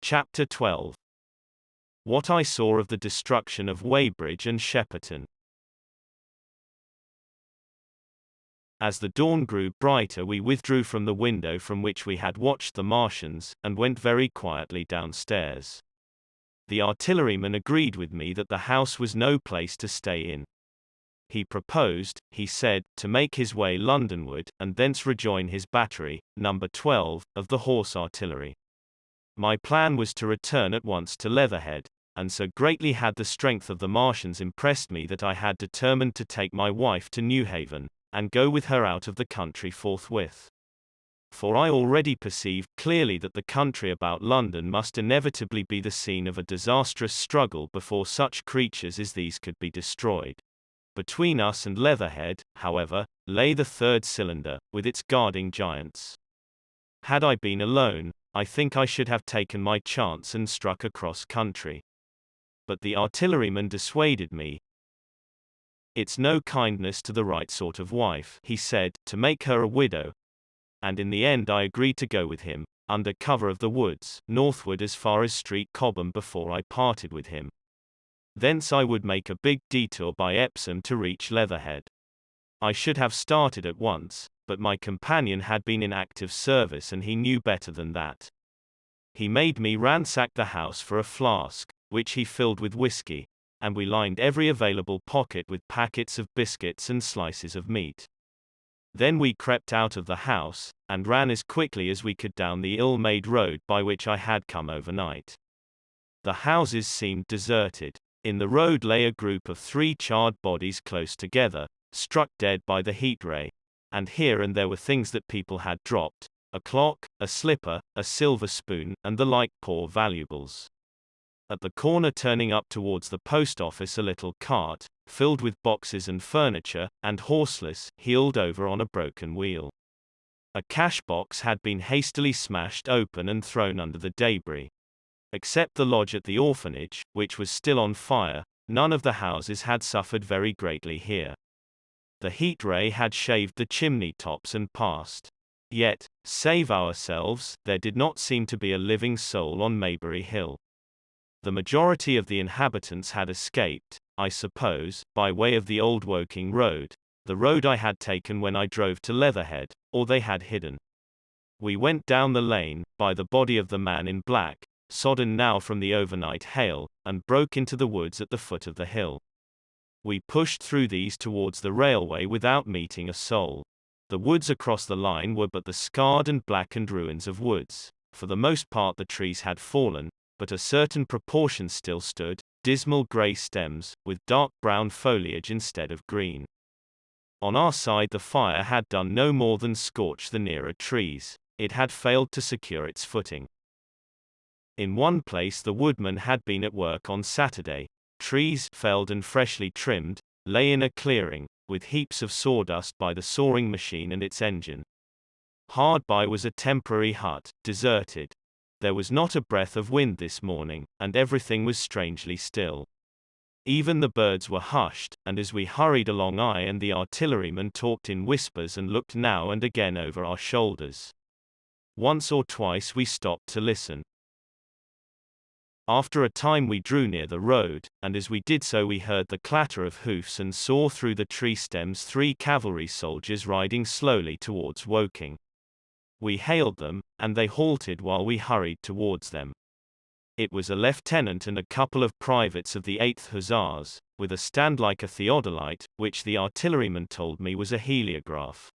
Chapter 12. What I saw of the destruction of Weybridge and Shepperton. As the dawn grew brighter, we withdrew from the window from which we had watched the Martians, and went very quietly downstairs. The artilleryman agreed with me that the house was no place to stay in. He proposed, he said, to make his way Londonward, and thence rejoin his battery, number 12, of the horse artillery. My plan was to return at once to Leatherhead, and so greatly had the strength of the Martians impressed me that I had determined to take my wife to Newhaven, and go with her out of the country forthwith. For I already perceived clearly that the country about London must inevitably be the scene of a disastrous struggle before such creatures as these could be destroyed. Between us and Leatherhead, however, lay the third cylinder, with its guarding giants. Had I been alone, I think I should have taken my chance and struck across country. But the artilleryman dissuaded me. It's no kindness to the right sort of wife, he said, to make her a widow. And in the end I agreed to go with him, under cover of the woods, northward as far as Street Cobham before I parted with him. Thence I would make a big detour by Epsom to reach Leatherhead. I should have started at once, but my companion had been in active service and he knew better than that. He made me ransack the house for a flask, which he filled with whiskey, and we lined every available pocket with packets of biscuits and slices of meat. Then we crept out of the house, and ran as quickly as we could down the ill-made road by which I had come overnight. The houses seemed deserted. In the road lay a group of 3 charred bodies close together, struck dead by the heat ray, and here and there were things that people had dropped, a clock, a slipper, a silver spoon, and the like poor valuables. At the corner turning up towards the post office a little cart, filled with boxes and furniture, and horseless, heeled over on a broken wheel. A cash box had been hastily smashed open and thrown under the debris. Except the lodge at the orphanage, which was still on fire, none of the houses had suffered very greatly here. The heat ray had shaved the chimney tops and passed. Yet, save ourselves, there did not seem to be a living soul on Maybury Hill. The majority of the inhabitants had escaped, I suppose, by way of the old Woking road, the road I had taken when I drove to Leatherhead, or they had hidden. We went down the lane, by the body of the man in black, sodden now from the overnight hail, and broke into the woods at the foot of the hill. We pushed through these towards the railway without meeting a soul. The woods across the line were but the scarred and blackened ruins of woods. For the most part the trees had fallen, but a certain proportion still stood, dismal grey stems, with dark brown foliage instead of green. On our side the fire had done no more than scorch the nearer trees. It had failed to secure its footing. In one place the woodman had been at work on Saturday. Trees, felled and freshly trimmed, lay in a clearing, with heaps of sawdust by the sawing machine and its engine. Hard by was a temporary hut, deserted. There was not a breath of wind this morning, and everything was strangely still. Even the birds were hushed, and as we hurried along I and the artilleryman talked in whispers and looked now and again over our shoulders. Once or twice we stopped to listen. After a time we drew near the road, and as we did so we heard the clatter of hoofs and saw through the tree stems 3 cavalry soldiers riding slowly towards Woking. We hailed them, and they halted while we hurried towards them. It was a lieutenant and a couple of privates of the 8th Hussars, with a stand like a theodolite, which the artilleryman told me was a heliograph.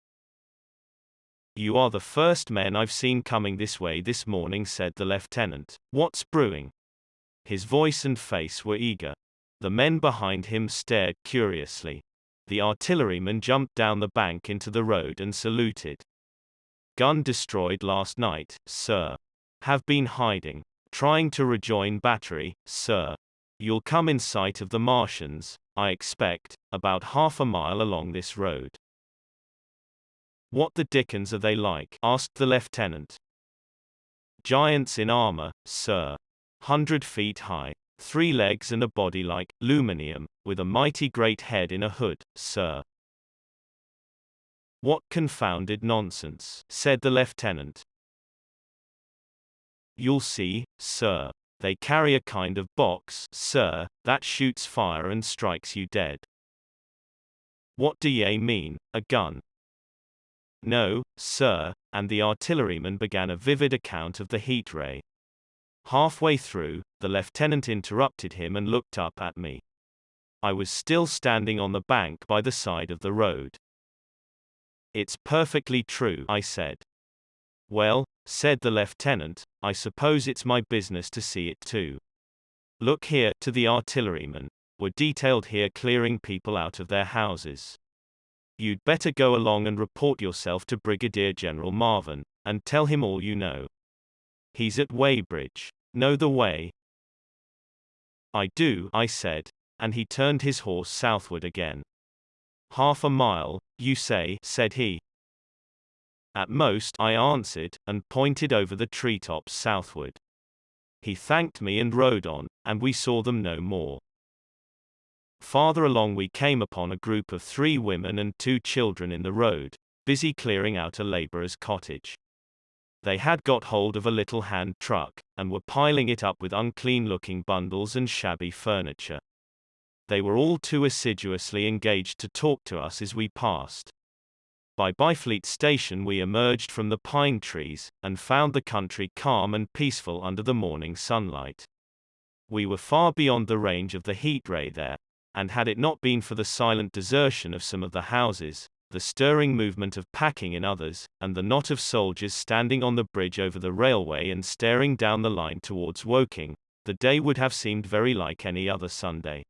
"You are the first men I've seen coming this way this morning," said the lieutenant. "What's brewing?" His voice and face were eager. The men behind him stared curiously. The artilleryman jumped down the bank into the road and saluted. "Gun destroyed last night, sir. Have been hiding. Trying to rejoin battery, sir. You'll come in sight of the Martians, I expect, about half a mile along this road." "What the dickens are they like?" asked the lieutenant. "Giants in armor, sir. 100 feet high, 3 legs and a body like aluminium, with a mighty great head in a hood, sir." "What confounded nonsense," said the lieutenant. You'll see, sir. They carry a kind of box, sir, that shoots fire and strikes you dead. What do ye mean, a gun? No, sir, and the artilleryman began a vivid account of the heat ray. Halfway through, the lieutenant interrupted him and looked up at me. I was still standing on the bank by the side of the road. It's perfectly true, I said. Well, said the lieutenant, I suppose it's my business to see it too. Look here, to the artilleryman. We're detailed here clearing people out of their houses. You'd better go along and report yourself to Brigadier General Marvin, and tell him all you know. He's at Weybridge. Know the way? I do, I said, and he turned his horse southward again. Half a mile, you say, said he. At most, I answered, and pointed over the treetops southward. He thanked me and rode on, and we saw them no more. Farther along we came upon a group of 3 women and 2 children in the road, busy clearing out a laborer's cottage. They had got hold of a little hand truck, and were piling it up with unclean-looking bundles and shabby furniture. They were all too assiduously engaged to talk to us as we passed. By Byfleet Station we emerged from the pine trees, and found the country calm and peaceful under the morning sunlight. We were far beyond the range of the heat ray there, and had it not been for the silent desertion of some of the houses, the stirring movement of packing in others, and the knot of soldiers standing on the bridge over the railway and staring down the line towards Woking, the day would have seemed very like any other Sunday.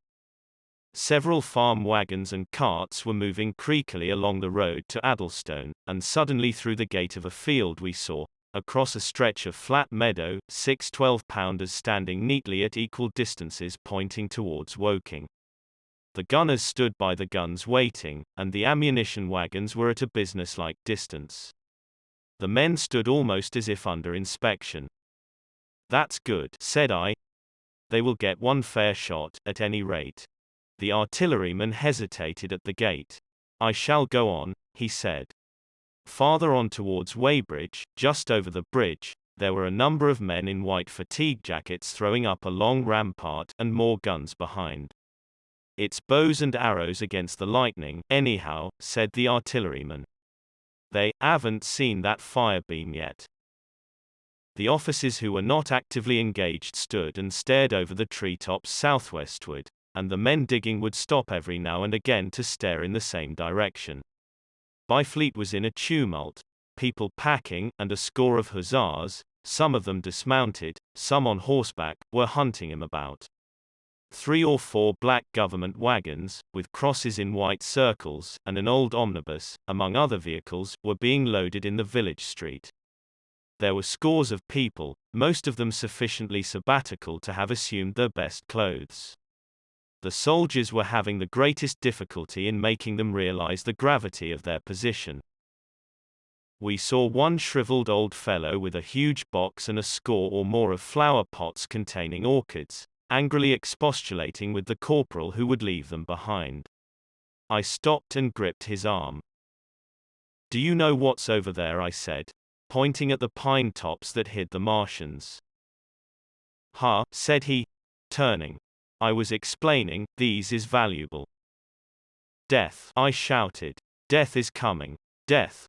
Several farm wagons and carts were moving creakily along the road to Addlestone, and suddenly through the gate of a field we saw, across a stretch of flat meadow, 6 12-pounders standing neatly at equal distances pointing towards Woking. The gunners stood by the guns waiting, and the ammunition wagons were at a businesslike distance. The men stood almost as if under inspection. That's good, said I. They will get one fair shot, at any rate. The artilleryman hesitated at the gate. I shall go on, he said. Farther on towards Weybridge, just over the bridge, there were a number of men in white fatigue jackets throwing up a long rampart, and more guns behind. It's bows and arrows against the lightning, anyhow, said the artilleryman. They haven't seen that fire beam yet. The officers who were not actively engaged stood and stared over the treetops southwestward, and the men digging would stop every now and again to stare in the same direction. Byfleet was in a tumult, people packing, and a score of hussars, some of them dismounted, some on horseback, were hunting him about. 3 or 4 black government wagons, with crosses in white circles, and an old omnibus, among other vehicles, were being loaded in the village street. There were scores of people, most of them sufficiently sabbatical to have assumed their best clothes. The soldiers were having the greatest difficulty in making them realize the gravity of their position. We saw one shriveled old fellow with a huge box and a score or more of flower pots containing orchids, angrily expostulating with the corporal who would leave them behind. I stopped and gripped his arm. Do you know what's over there? I said, pointing at the pine tops that hid the Martians. Ha, said he, turning. I was explaining, these is valuable. Death, I shouted. Death is coming. Death.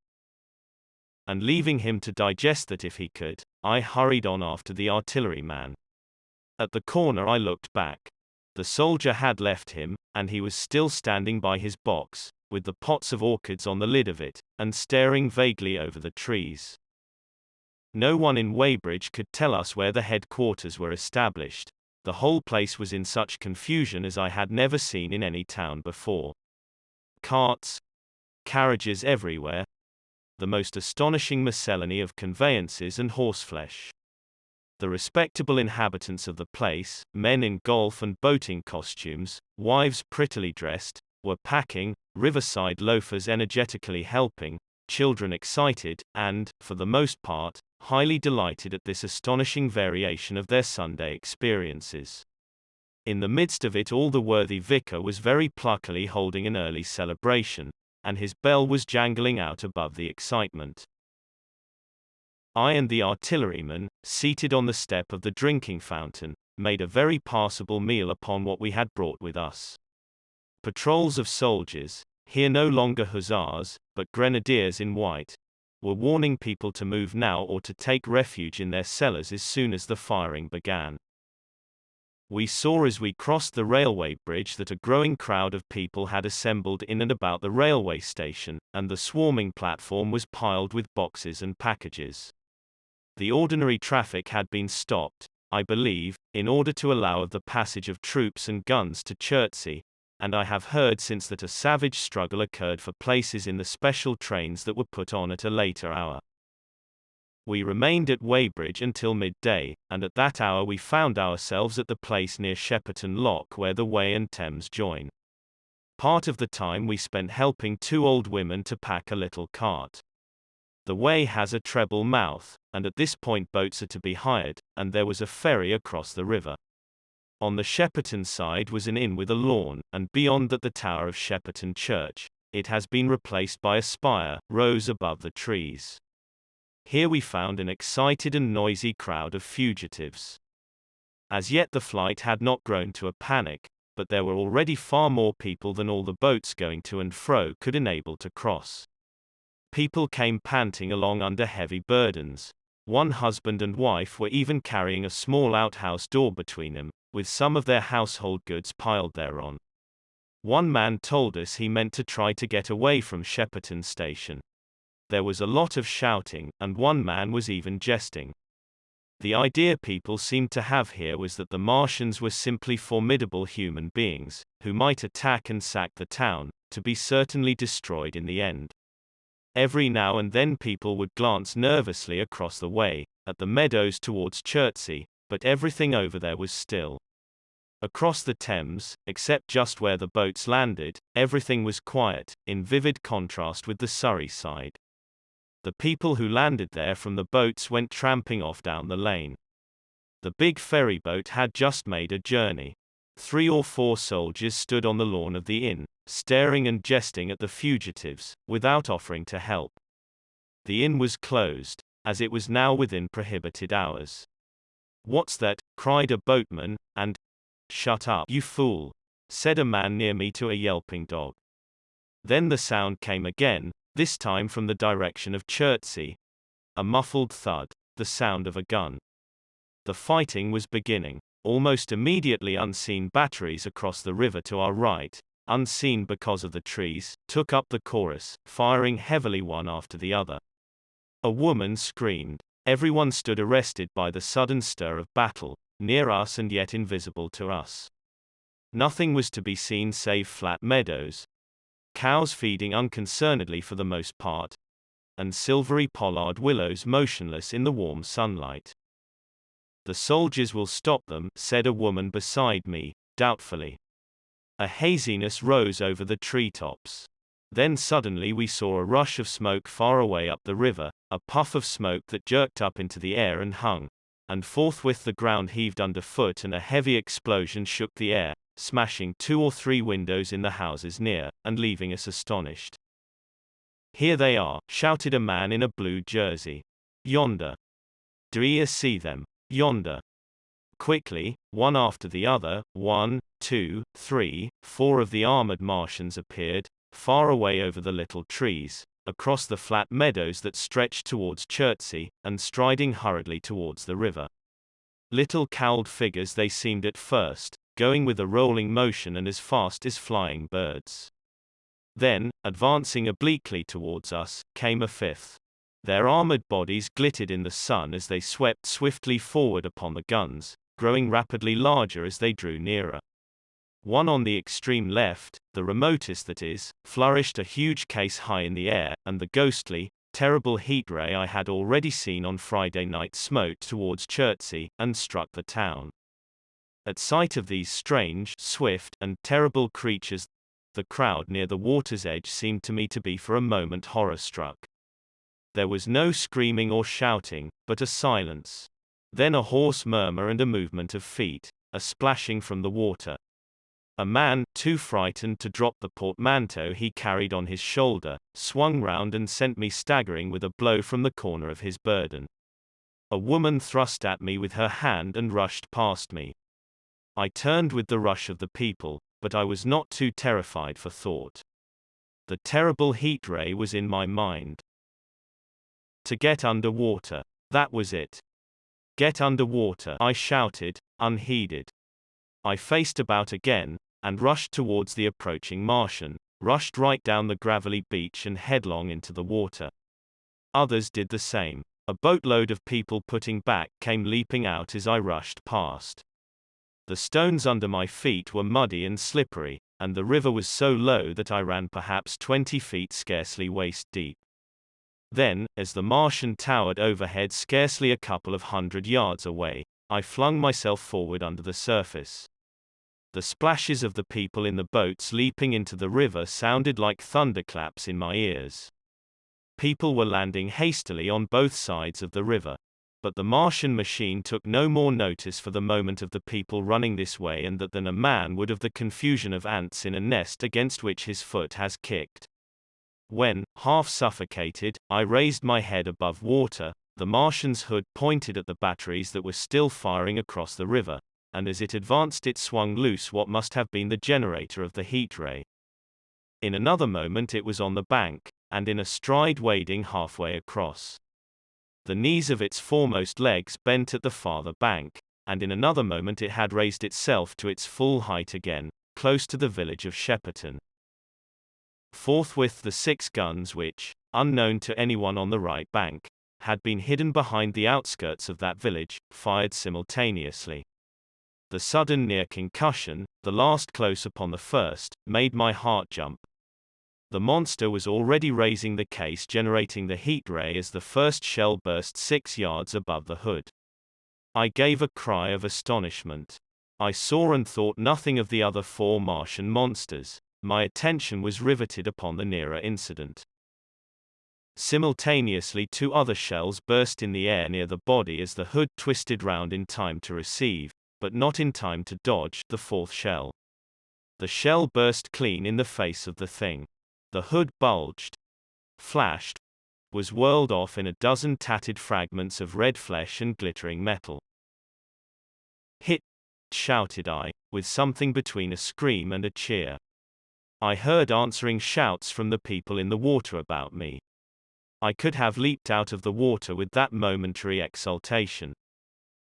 And leaving him to digest that if he could, I hurried on after the artilleryman. At the corner I looked back. The soldier had left him, and he was still standing by his box, with the pots of orchids on the lid of it, and staring vaguely over the trees. No one in Weybridge could tell us where the headquarters were established. The whole place was in such confusion as I had never seen in any town before. Carts, carriages everywhere, the most astonishing miscellany of conveyances and horseflesh. The respectable inhabitants of the place, men in golf and boating costumes, wives prettily dressed, were packing, riverside loafers energetically helping, children excited, and, for the most part, highly delighted at this astonishing variation of their Sunday experiences. In the midst of it all the worthy vicar was very pluckily holding an early celebration, and his bell was jangling out above the excitement. I and the artilleryman, seated on the step of the drinking fountain, made a very passable meal upon what we had brought with us. Patrols of soldiers, here no longer hussars, but grenadiers in white, were warning people to move now or to take refuge in their cellars as soon as the firing began. We saw as we crossed the railway bridge that a growing crowd of people had assembled in and about the railway station, and the swarming platform was piled with boxes and packages. The ordinary traffic had been stopped, I believe, in order to allow of the passage of troops and guns to Chertsey, and I have heard since that a savage struggle occurred for places in the special trains that were put on at a later hour. We remained at Weybridge until midday, and at that hour we found ourselves at the place near Shepperton Lock where the Wey and Thames join. Part of the time we spent helping two old women to pack a little cart. The Wey has a treble mouth, and at this point boats are to be hired, and there was a ferry across the river. On the Shepperton side was an inn with a lawn, and beyond that the tower of Shepperton Church. It has been replaced by a spire, rose above the trees. Here we found an excited and noisy crowd of fugitives. As yet the flight had not grown to a panic, but there were already far more people than all the boats going to and fro could enable to cross. People came panting along under heavy burdens. One husband and wife were even carrying a small outhouse door between them, with some of their household goods piled thereon. One man told us he meant to try to get away from Shepperton station. There was a lot of shouting, and one man was even jesting. The idea people seemed to have here was that the Martians were simply formidable human beings, who might attack and sack the town, to be certainly destroyed in the end. Every now and then people would glance nervously across the way, at the meadows towards Chertsey, but everything over there was still. Across the Thames, except just where the boats landed, everything was quiet, in vivid contrast with the Surrey side. The people who landed there from the boats went tramping off down the lane. The big ferry boat had just made a journey. 3 or 4 soldiers stood on the lawn of the inn, staring and jesting at the fugitives, without offering to help. The inn was closed, as it was now within prohibited hours. "What's that?" cried a boatman, and, "Shut up, you fool," said a man near me to a yelping dog. Then the sound came again, this time from the direction of Chertsey. A muffled thud, the sound of a gun. The fighting was beginning. Almost immediately unseen batteries across the river to our right, unseen because of the trees, took up the chorus, firing heavily one after the other. A woman screamed. Everyone stood arrested by the sudden stir of battle, near us and yet invisible to us. Nothing was to be seen save flat meadows, cows feeding unconcernedly for the most part, and silvery pollard willows motionless in the warm sunlight. "The soldiers will stop them," said a woman beside me, doubtfully. A haziness rose over the treetops. Then suddenly we saw a rush of smoke far away up the river, a puff of smoke that jerked up into the air and hung, and forthwith the ground heaved underfoot and a heavy explosion shook the air, smashing 2 or 3 windows in the houses near, and leaving us astonished. "Here they are," shouted a man in a blue jersey. "Yonder. Do ye see them? Yonder." Quickly, one after the other, 1, 2, 3, 4 of the armored Martians appeared, far away over the little trees, across the flat meadows that stretched towards Chertsey, and striding hurriedly towards the river. Little cowled figures they seemed at first, going with a rolling motion and as fast as flying birds. Then, advancing obliquely towards us, came a fifth. Their armored bodies glittered in the sun as they swept swiftly forward upon the guns, growing rapidly larger as they drew nearer. One on the extreme left, the remotest that is, flourished a huge case high in the air, and the ghostly, terrible heat ray I had already seen on Friday night smote towards Chertsey, and struck the town. At sight of these strange, swift, and terrible creatures, the crowd near the water's edge seemed to me to be for a moment horror-struck. There was no screaming or shouting, but a silence. Then a hoarse murmur and a movement of feet, a splashing from the water. A man, too frightened to drop the portmanteau he carried on his shoulder, swung round and sent me staggering with a blow from the corner of his burden. A woman thrust at me with her hand and rushed past me. I turned with the rush of the people, but I was not too terrified for thought. The terrible heat ray was in my mind. To get under water. That was it. Get under water, I shouted, unheeded. I faced about again, and rushed towards the approaching Martian, rushed right down the gravelly beach and headlong into the water. Others did the same. A boatload of people putting back came leaping out as I rushed past. The stones under my feet were muddy and slippery, and the river was so low that I ran perhaps 20 feet scarcely waist deep. Then, as the Martian towered overhead scarcely a couple of 100 yards away, I flung myself forward under the surface. The splashes of the people in the boats leaping into the river sounded like thunderclaps in my ears. People were landing hastily on both sides of the river. But the Martian machine took no more notice for the moment of the people running this way and that than a man would of the confusion of ants in a nest against which his foot has kicked. When, half suffocated, I raised my head above water, the Martian's hood pointed at the batteries that were still firing across the river, and as it advanced it swung loose what must have been the generator of the heat ray. In another moment it was on the bank, and in a stride wading halfway across. The knees of its foremost legs bent at the farther bank, and in another moment it had raised itself to its full height again, close to the village of Shepperton. Forthwith the 6 guns which, unknown to anyone on the right bank, had been hidden behind the outskirts of that village, fired simultaneously. The sudden near concussion, the last close upon the first, made my heart jump. The monster was already raising the case generating the heat ray as the first shell burst 6 yards above the hood. I gave a cry of astonishment. I saw and thought nothing of the other 4 Martian monsters. My attention was riveted upon the nearer incident. Simultaneously 2 other shells burst in the air near the body as the hood twisted round in time to receive, but not in time to dodge, the 4th shell. The shell burst clean in the face of the thing. The hood bulged, flashed, was whirled off in a dozen tattered fragments of red flesh and glittering metal. Hit! Shouted I, with something between a scream and a cheer. I heard answering shouts from the people in the water about me. I could have leaped out of the water with that momentary exultation.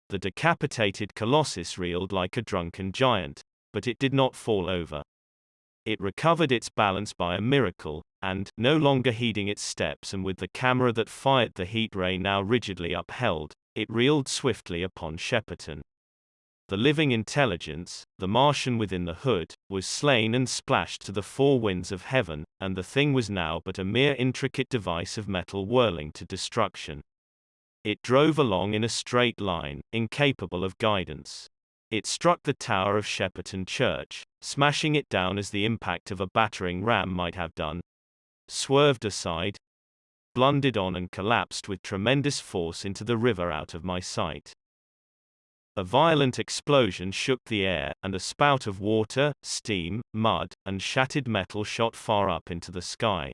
The decapitated colossus reeled like a drunken giant, but it did not fall over. It recovered its balance by a miracle, and, no longer heeding its steps and with the camera that fired the heat ray now rigidly upheld, it reeled swiftly upon Shepperton. The living intelligence, the Martian within the hood, was slain and splashed to the 4 winds of heaven, and the thing was now but a mere intricate device of metal whirling to destruction. It drove along in a straight line, incapable of guidance. It struck the tower of Shepperton Church, smashing it down as the impact of a battering ram might have done, swerved aside, blundered on and collapsed with tremendous force into the river out of my sight. A violent explosion shook the air, and a spout of water, steam, mud, and shattered metal shot far up into the sky.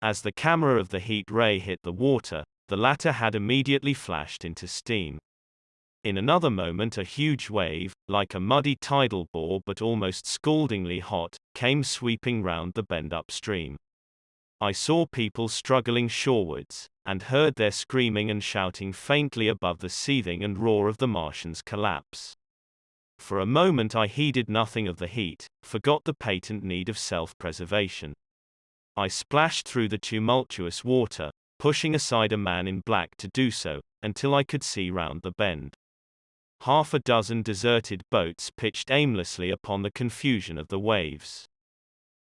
As the camera of the heat ray hit the water, the latter had immediately flashed into steam. In another moment a huge wave, like a muddy tidal bore but almost scaldingly hot, came sweeping round the bend upstream. I saw people struggling shorewards, and heard their screaming and shouting faintly above the seething and roar of the Martian's collapse. For a moment I heeded nothing of the heat, forgot the patent need of self-preservation. I splashed through the tumultuous water, pushing aside a man in black to do so, until I could see round the bend. Half a dozen deserted boats pitched aimlessly upon the confusion of the waves.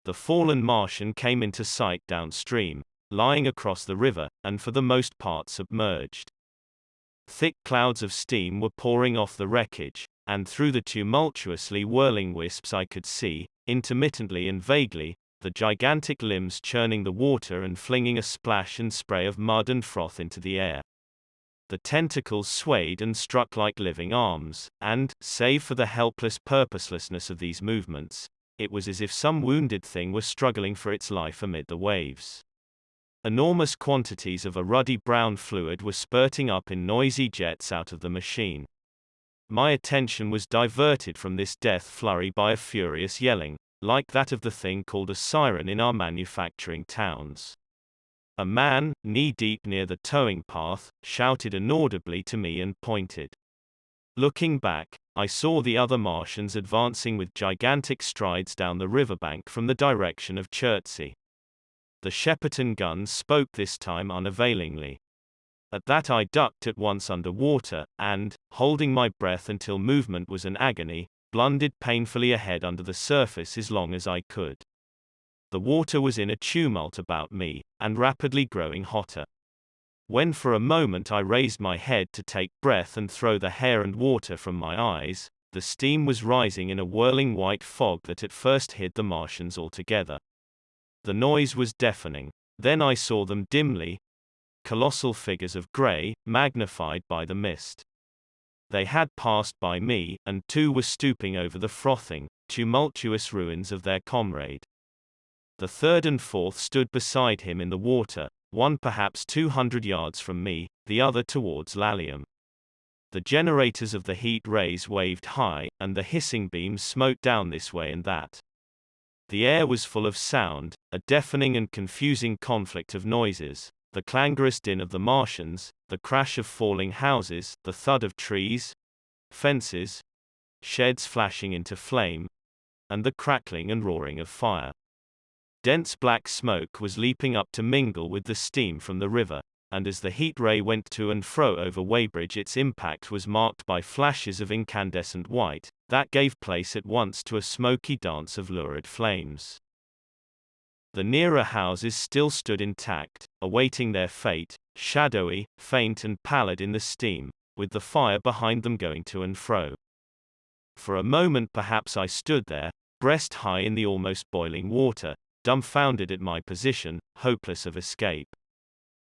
The fallen Martian came into sight downstream, lying across the river, and for the most part submerged. Thick clouds of steam were pouring off the wreckage, and through the tumultuously whirling wisps I could see, intermittently and vaguely, the gigantic limbs churning the water and flinging a splash and spray of mud and froth into the air. The tentacles swayed and struck like living arms, and, save for the helpless purposelessness of these movements, it was as if some wounded thing were struggling for its life amid the waves. Enormous quantities of a ruddy brown fluid were spurting up in noisy jets out of the machine. My attention was diverted from this death flurry by a furious yelling, like that of the thing called a siren in our manufacturing towns. A man, knee-deep near the towing path, shouted inaudibly to me and pointed. Looking back, I saw the other Martians advancing with gigantic strides down the riverbank from the direction of Chertsey. The Shepperton guns spoke this time unavailingly. At that I ducked at once under water, and, holding my breath until movement was an agony, blundered painfully ahead under the surface as long as I could. The water was in a tumult about me, and rapidly growing hotter. When for a moment I raised my head to take breath and throw the hair and water from my eyes, the steam was rising in a whirling white fog that at first hid the Martians altogether. The noise was deafening. Then I saw them dimly, colossal figures of grey, magnified by the mist. They had passed by me, and two were stooping over the frothing, tumultuous ruins of their comrade. The third and fourth stood beside him in the water, one perhaps 200 yards from me, the other towards Lallium. The generators of the heat rays waved high, and the hissing beams smote down this way and that. The air was full of sound, a deafening and confusing conflict of noises, the clangorous din of the Martians, the crash of falling houses, the thud of trees, fences, sheds flashing into flame, and the crackling and roaring of fire. Dense black smoke was leaping up to mingle with the steam from the river, and as the heat ray went to and fro over Weybridge its impact was marked by flashes of incandescent white, that gave place at once to a smoky dance of lurid flames. The nearer houses still stood intact, awaiting their fate, shadowy, faint and pallid in the steam, with the fire behind them going to and fro. For a moment perhaps I stood there, breast high in the almost boiling water, dumbfounded at my position, hopeless of escape.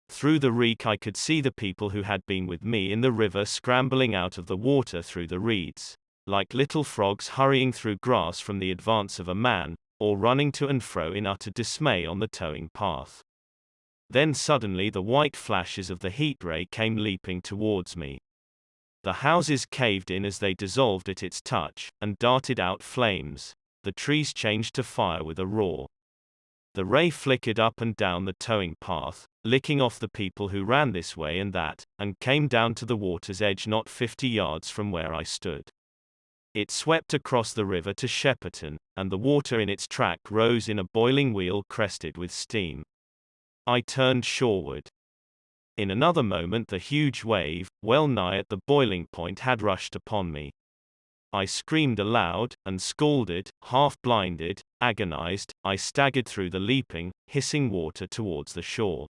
Through the reek I could see the people who had been with me in the river scrambling out of the water through the reeds, like little frogs hurrying through grass from the advance of a man, or running to and fro in utter dismay on the towing path. Then suddenly the white flashes of the heat ray came leaping towards me. The houses caved in as they dissolved at its touch, and darted out flames. The trees changed to fire with a roar. The ray flickered up and down the towing path, licking off the people who ran this way and that, and came down to the water's edge not 50 yards from where I stood. It swept across the river to Shepperton, and the water in its track rose in a boiling wheel crested with steam. I turned shoreward. In another moment the huge wave, well nigh at the boiling point, had rushed upon me. I screamed aloud, and scalded, half-blinded, agonized, I staggered through the leaping, hissing water towards the shore.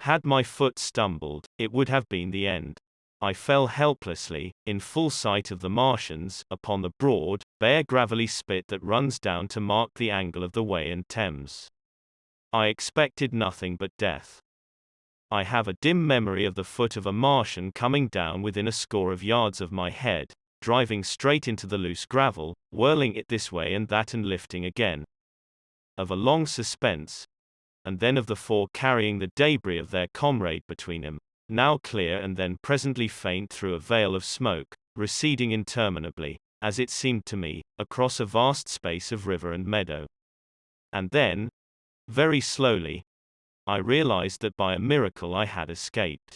Had my foot stumbled, it would have been the end. I fell helplessly, in full sight of the Martians, upon the broad, bare gravelly spit that runs down to mark the angle of the Wey and Thames. I expected nothing but death. I have a dim memory of the foot of a Martian coming down within a score of yards of my head, driving straight into the loose gravel, whirling it this way and that and lifting again. Of a long suspense, and then of the four carrying the debris of their comrade between them, now clear and then presently faint through a veil of smoke, receding interminably, as it seemed to me, across a vast space of river and meadow. And then, very slowly, I realized that by a miracle I had escaped.